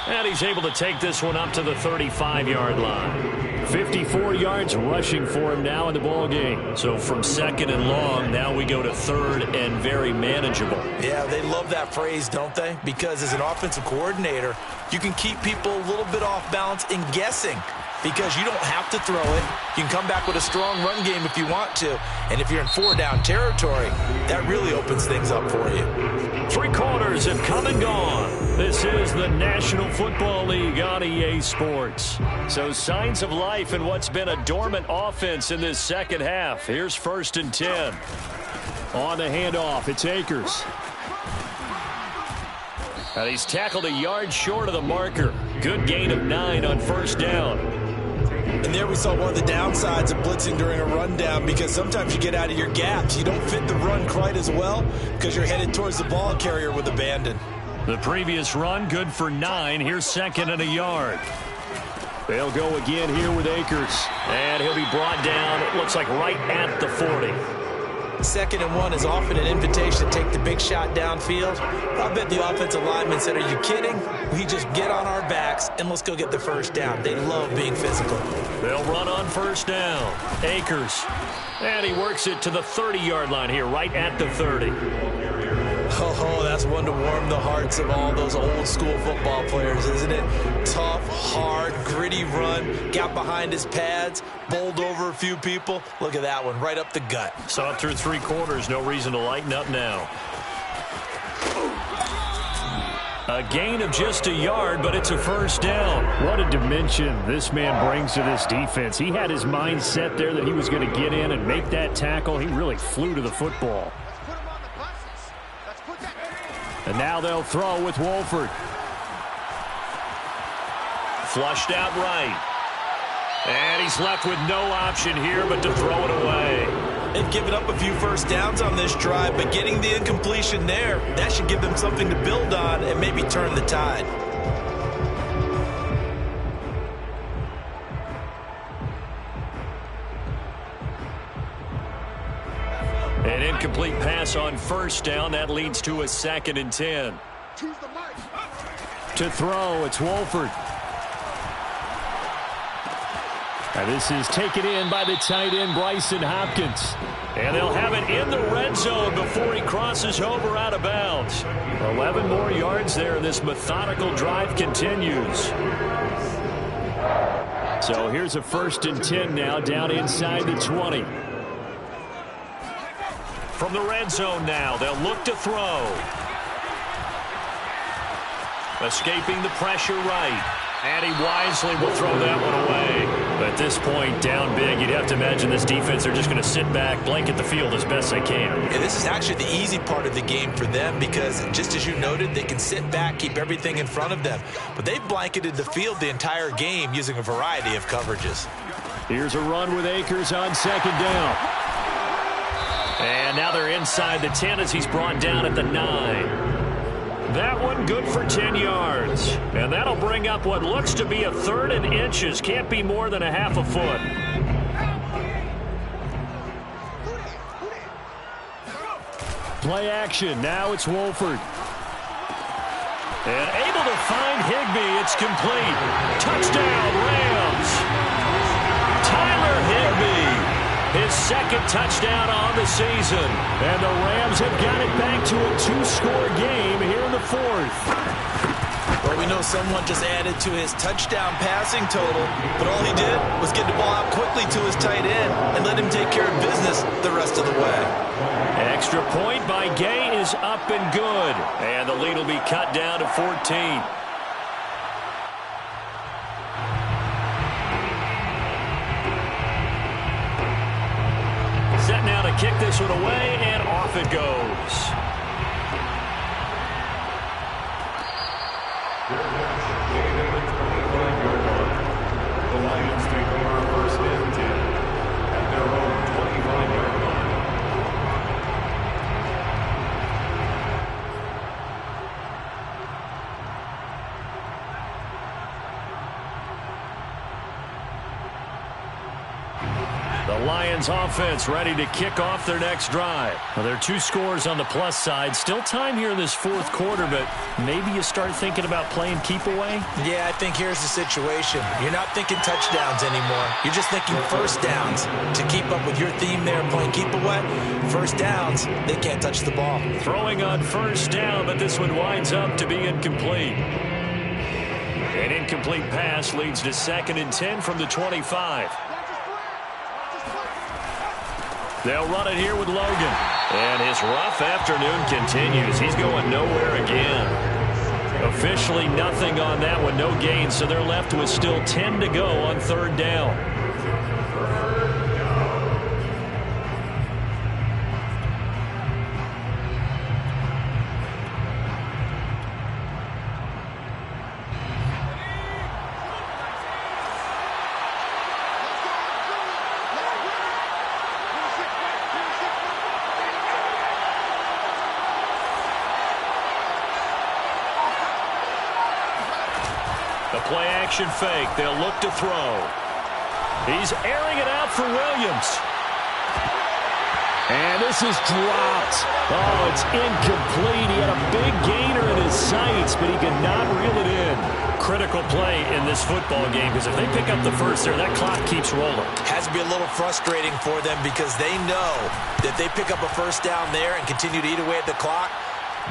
And he's able to take this one up to the 35-yard line. 54 yards rushing for him now in the ball game. So from second and long, now we go to third and very manageable. Yeah, they love that phrase, don't they? Because as an offensive coordinator, you can keep people a little bit off balance in guessing. Because you don't have to throw it. You can come back with a strong run game if you want to. And if you're in 4-down territory, that really opens things up for you. 3 quarters have come and gone. This is the National Football League on EA Sports. So signs of life in what's been a dormant offense in this second half. Here's 1st and 10. On the handoff, it's Akers. And he's tackled a yard short of the marker. Good gain of 9 on 1st down. And there we saw one of the downsides of blitzing during a rundown, because sometimes you get out of your gaps. You don't fit the run quite as well because you're headed towards the ball carrier with abandon. The previous run, good for 9. Here's 2nd and a yard. They'll go again here with Akers. And he'll be brought down, it looks like right at the 40. 2nd and 1 is often an invitation to take the big shot downfield. I bet the offensive lineman said, are you kidding? We just get on our backs and let's go get the 1st down. They love being physical. They'll run on 1st down. Akers. And he works it to the 30-yard line here, right at the 30. Oh, that's one to warm the hearts of all those old-school football players, isn't it? Tough, hard, gritty run. Got behind his pads, bowled over a few people. Look at that one, right up the gut. Saw it through 3 quarters. No reason to lighten up now. A gain of just a yard, but it's a 1st down. What a dimension this man brings to this defense. He had his mind set there that he was going to get in and make that tackle. He really flew to the football. And now they'll throw with Wolford. Flushed out right. And he's left with no option here but to throw it away. They've given up a few 1st downs on this drive, but getting the incompletion there, that should give them something to build on and maybe turn the tide. An incomplete pass on 1st down. That leads to a 2nd and 10. To throw, it's Wolford. And this is taken in by the tight end, Bryson Hopkins. And they'll have it in the red zone before he crosses over out of bounds. 11 more yards there. This methodical drive continues. So here's a 1st and 10 now, down inside the 20. From the red zone now, they'll look to throw. Escaping the pressure right. And he wisely will throw that one away. But at this point, down big, you'd have to imagine this defense are just going to sit back, blanket the field as best they can. And this is actually the easy part of the game for them because, just as you noted, they can sit back, keep everything in front of them. But they've blanketed the field the entire game using a variety of coverages. Here's a run with Akers on 2nd down. And now they're inside the 10 as he's brought down at the 9. That one good for 10 yards. And that'll bring up what looks to be a 3rd and inches. Can't be more than a half a foot. Play action. Now it's Wolford. And able to find Higbee. It's complete. Touchdown, Rams. Tyler Higbee. His 2nd touchdown on the season. And the Rams have got it back to a 2-score game here in the 4th. Well, we know someone just added to his touchdown passing total, but all he did was get the ball out quickly to his tight end and let him take care of business the rest of the way. Extra point by Gay is up and good. And the lead will be cut down to 14. Set now to kick this one away, and off it goes. The Lions take over 1st and 10 at their own 25-yard line. The Lions offense ready to kick off their next drive. Well, there are 2 scores on the plus side. Still time here in this 4th quarter, but maybe you start thinking about playing keep away? Yeah, I think here's the situation. You're not thinking touchdowns anymore. You're just thinking 1st downs. To keep up with your theme there, playing keep away, 1st downs, they can't touch the ball. Throwing on 1st down, but this one winds up to be incomplete. An incomplete pass leads to 2nd and 10 from the 25. They'll run it here with Logan. And his rough afternoon continues. He's going nowhere again. Officially nothing on that one, no gain, so they're left with still 10 to go on 3rd down. Play action fake. They'll look to throw. He's airing it out for Williams. And this is dropped. Oh, it's incomplete. He had a big gainer in his sights, but he could not reel it in. Critical play in this football game because if they pick up the 1st there, that clock keeps rolling. Has to be a little frustrating for them because they know that they pick up a 1st down there and continue to eat away at the clock.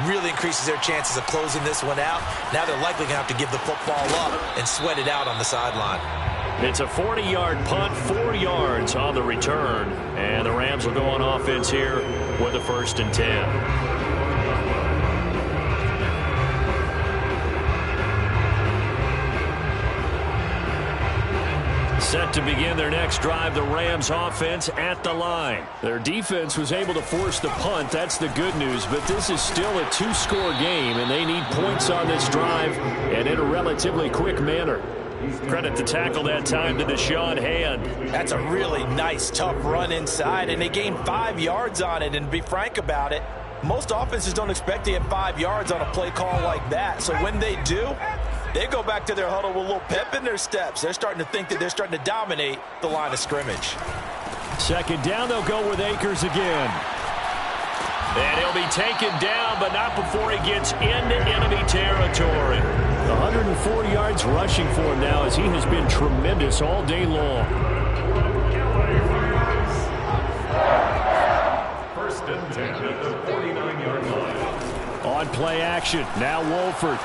Really increases their chances of closing this one out. Now they're likely going to have to give the football up and sweat it out on the sideline. It's a 40-yard punt, 4 yards on the return. And the Rams will go on offense here with a 1st and 10. Set to begin their next drive, the Rams offense at the line. Their defense was able to force the punt. That's the good news, but this is still a 2-score game, and they need points on this drive and in a relatively quick manner. Credit the tackle that time to Deshaun Hand. That's a really nice, tough run inside, and they gained 5 yards on it. And to be frank about it, most offenses don't expect to get 5 yards on a play call like that. So when they do, they go back to their huddle with a little pep in their steps. They're starting to think that they're starting to dominate the line of scrimmage. 2nd down, they'll go with Akers again. And he'll be taken down, but not before he gets into enemy territory. 104 yards rushing for him now, as he has been tremendous all day long. First and 10 at the 49-yard line. On play action, now Wolford.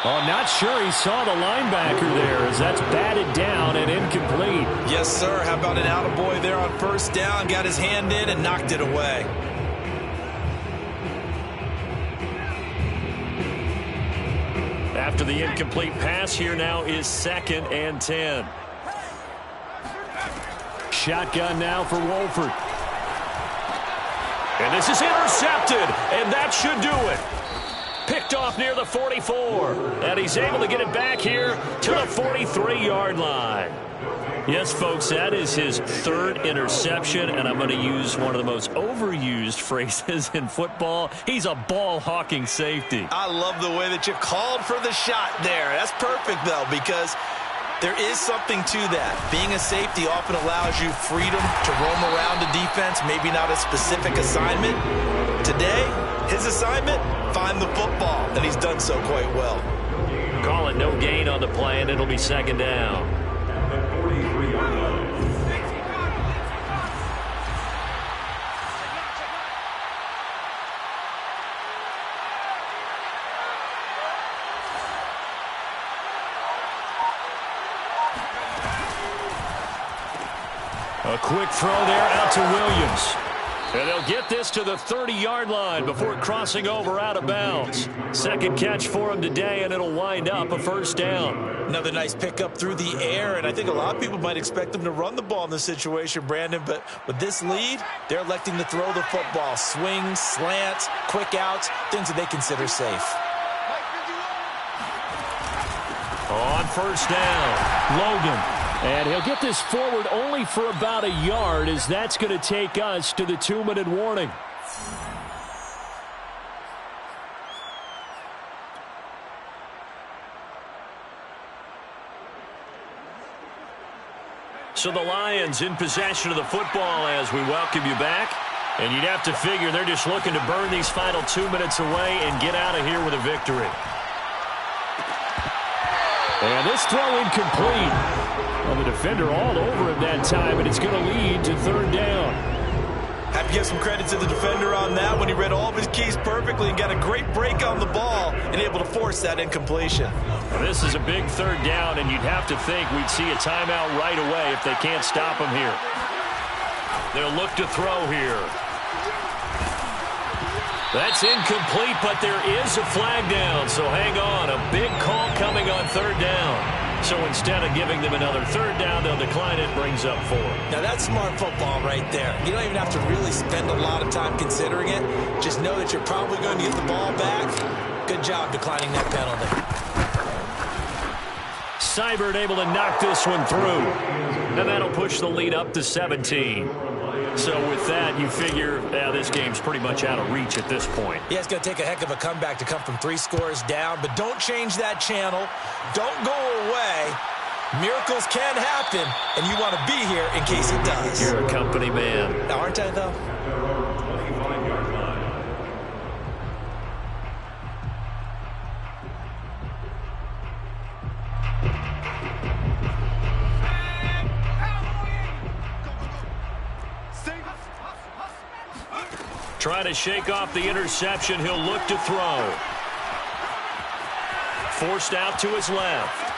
Oh, not sure he saw the linebacker there, as that's batted down and incomplete. Yes, sir. How about an attaboy there on first down? Got his hand in and knocked it away. After the incomplete pass, here now is 2nd and 10. Shotgun now for Wolford. And this is intercepted, and that should do it. Picked off near the 44, and he's able to get it back here to the 43-yard line. Yes, folks, that is his 3rd interception, and I'm going to use one of the most overused phrases in football. He's a ball-hawking safety. I love the way that you called for the shot there. That's perfect, though, because there is something to that. Being a safety often allows you freedom to roam around a defense, maybe not a specific assignment. Today, his assignment, find the football, and he's done so quite well. Call it no gain on the play, and it'll be 2nd down. A quick throw there out to Williams. And they'll get this to the 30-yard line before crossing over out of bounds. 2nd catch for him today, and it'll wind up a 1st down. Another nice pickup through the air, and I think a lot of people might expect them to run the ball in this situation, Brandon, but with this lead, they're electing to throw the football. Swings, slants, quick outs, things that they consider safe. On 1st down, Logan. And he'll get this forward only for about a yard, as that's going to take us to the 2-minute warning. So the Lions in possession of the football as we welcome you back. And you'd have to figure they're just looking to burn these final 2 minutes away and get out of here with a victory. And this throw incomplete. Well, the defender all over him that time, and it's going to lead to 3rd down. Have to give some credit to the defender on that when he read all of his keys perfectly and got a great break on the ball and able to force that incompletion. Well, this is a big 3rd down, and you'd have to think we'd see a timeout right away if they can't stop him here. They'll look to throw here. That's incomplete, but there is a flag down, so hang on. A big call coming on 3rd down. So instead of giving them another 3rd down, they'll decline it, brings up 4. Now that's smart football right there. You don't even have to really spend a lot of time considering it. Just know that you're probably going to get the ball back. Good job declining that penalty. Seibert able to knock this one through. And that'll push the lead up to 17. So with that, you figure this game's pretty much out of reach at this point. Yeah, it's going to take a heck of a comeback to come from 3 scores down, but don't change that channel. Don't go away. Miracles can happen, and you want to be here in case it does. You're a company man. Aren't I, though? Trying to shake off the interception. He'll look to throw. Forced out to his left.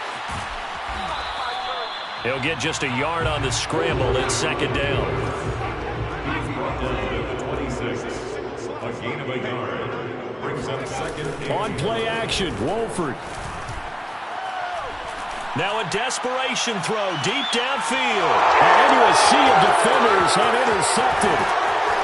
He'll get just a yard on the scramble. It's 2nd down. A gain of a yard. Brings up 2nd. On play action, Wolford. Now a desperation throw deep downfield. And into a sea of defenders and intercepted.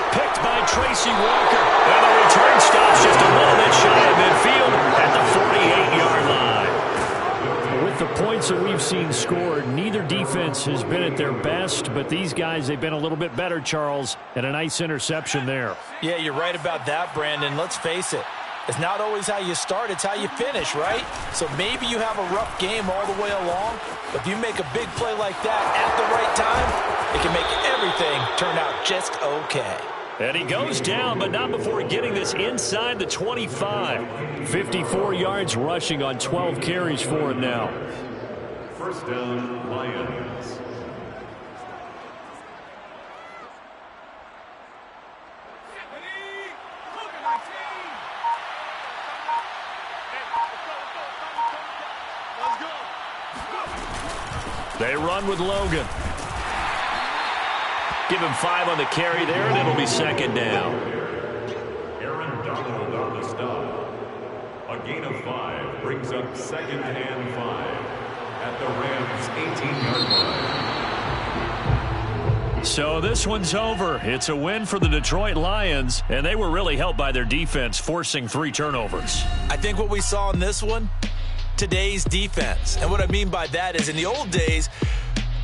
Picked by Tracy Walker. And the return stops just a little bit shy of midfield at the 48-yard line. With the points that we've seen scored, neither defense has been at their best, but these guys, they've been a little bit better, Charles, and a nice interception there. Yeah, you're right about that, Brandon. Let's face it. It's not always how you start, it's how you finish, right? So maybe you have a rough game all the way along, but if you make a big play like that at the right time, it can make everything turn out just okay. And he goes down, but not before getting this inside the 25. 54 yards rushing on 12 carries for him now. First down, Lions. They run with Logan. Give him 5 on the carry there, and it'll be second down. Aaron Donald on the stop. A gain of 5 brings up second and 5 at the Rams' 18-yard line. So this one's over. It's a win for the Detroit Lions, and they were really helped by their defense, forcing 3 turnovers. I think what we saw in this one, today's defense. And what I mean by that is in the old days,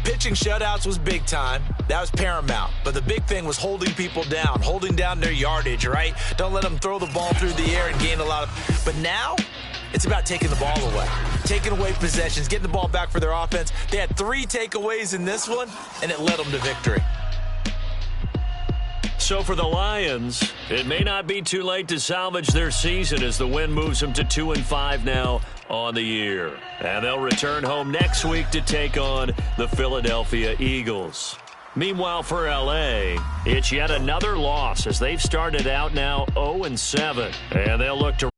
pitching shutouts was big time. That was paramount. But the big thing was holding people down, holding down their yardage, right? Don't let them throw the ball through the air and gain a lot of... But now, it's about taking the ball away. Taking away possessions, getting the ball back for their offense. They had 3 takeaways in this one, and it led them to victory. So for the Lions, it may not be too late to salvage their season as the win moves them to 2-5 now on the year. And they'll return home next week to take on the Philadelphia Eagles. Meanwhile, for L.A., it's yet another loss as they've started out now 0-7. And they'll look to